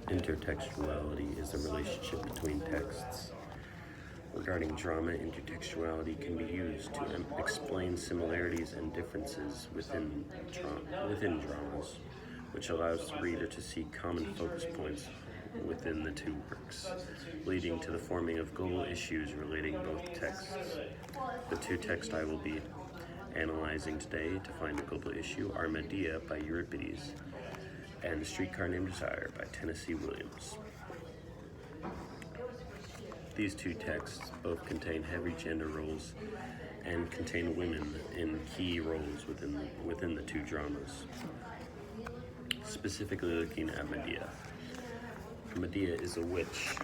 Intertextuality is the relationship between texts. Regarding drama, intertextuality can be used to explain similarities and differences within dramas, which allows the reader to see common focus points within the two works, leading to the forming of global issues relating both texts. The two texts I will be analyzing today to find a global issue are Medea by Euripides and A Streetcar Named Desire by Tennessee Williams. These two texts both contain heavy gender roles and contain women in key roles within the two dramas. Specifically looking at Medea. Medea is a witch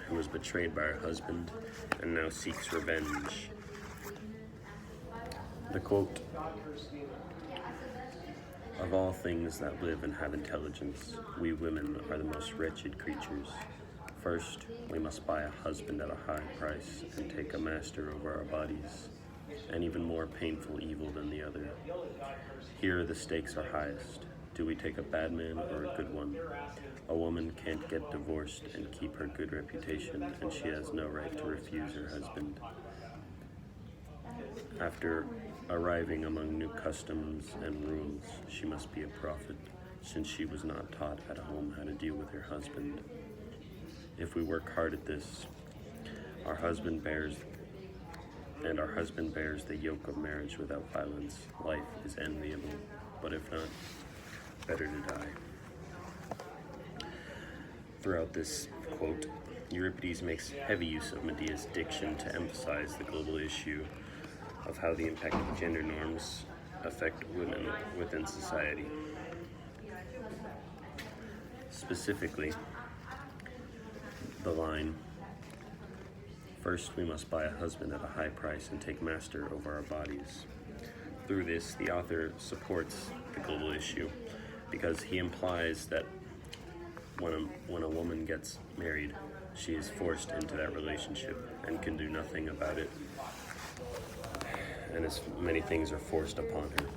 who was betrayed by her husband and now seeks revenge. The quote, "Of all things that live and have intelligence, we women are the most wretched creatures. First, we must buy a husband at a high price and take a master over our bodies, an even more painful evil than the other. Here the stakes are highest. Do we take a bad man or a good one? A woman can't get divorced and keep her good reputation, and she has no right to refuse her husband. After arriving among new customs and rules, she must be a prophet, since she was not taught at home how to deal with her husband. If we work hard at this, our husband bears the yoke of marriage without violence. Life is enviable, but if not, better to die." Throughout this quote, Euripides makes heavy use of Medea's diction to emphasize the global issue of how the impact of gender norms affect women within society. Specifically, the line, "First we must buy a husband at a high price and take master over our bodies." Through this, the author supports the global issue because he implies that when a woman gets married, she is forced into that relationship and can do nothing about it, and as many things are forced upon her.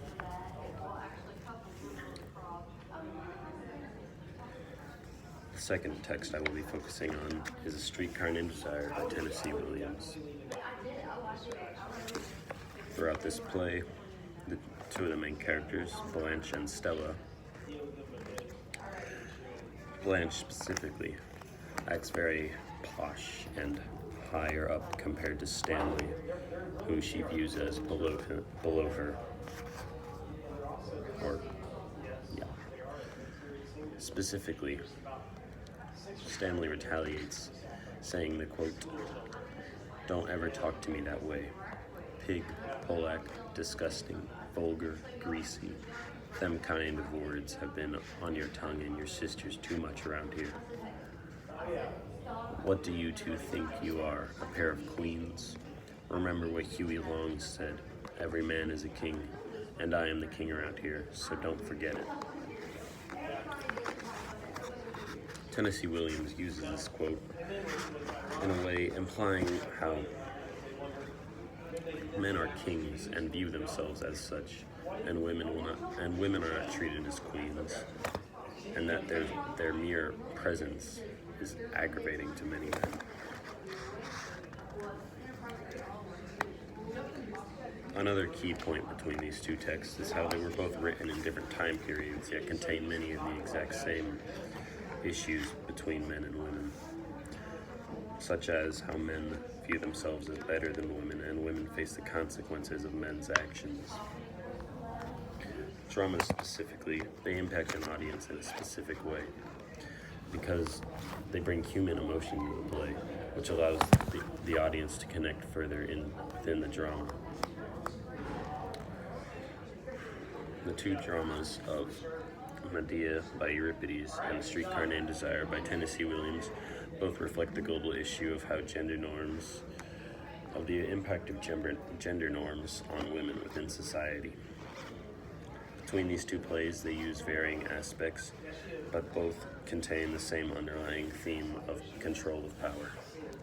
The second text I will be focusing on is A Streetcar Named Desire by Tennessee Williams. Throughout this play, the two of the main characters, Blanche and Stella, Blanche specifically acts very posh and higher up compared to Stanley, who she views as below her. Specifically, Stanley retaliates, saying the quote, "Don't ever talk to me that way. Pig, Polak, disgusting, vulgar, greasy. Them kind of words have been on your tongue and your sisters too much around here. What do you two think you are, a pair of queens? Remember what Huey Long said, every man is a king, and I am the king around here, so don't forget it." Tennessee Williams uses this quote in a way implying how men are kings and view themselves as such, and women are not treated as queens, and that their mere presence is aggravating to many men. Another key point between these two texts is how they were both written in different time periods, yet contain many of the exact same issues between men and women, such as how men view themselves as better than women, and women face the consequences of men's actions. Dramas specifically, they impact an audience in a specific way because they bring human emotion to the play, which allows the audience to connect further within the drama. The two dramas of Medea by Euripides and A Streetcar Named Desire by Tennessee Williams both reflect the global issue of how the impact of gender norms on women within society. Between these two plays, they use varying aspects, but both contain the same underlying theme of control of power.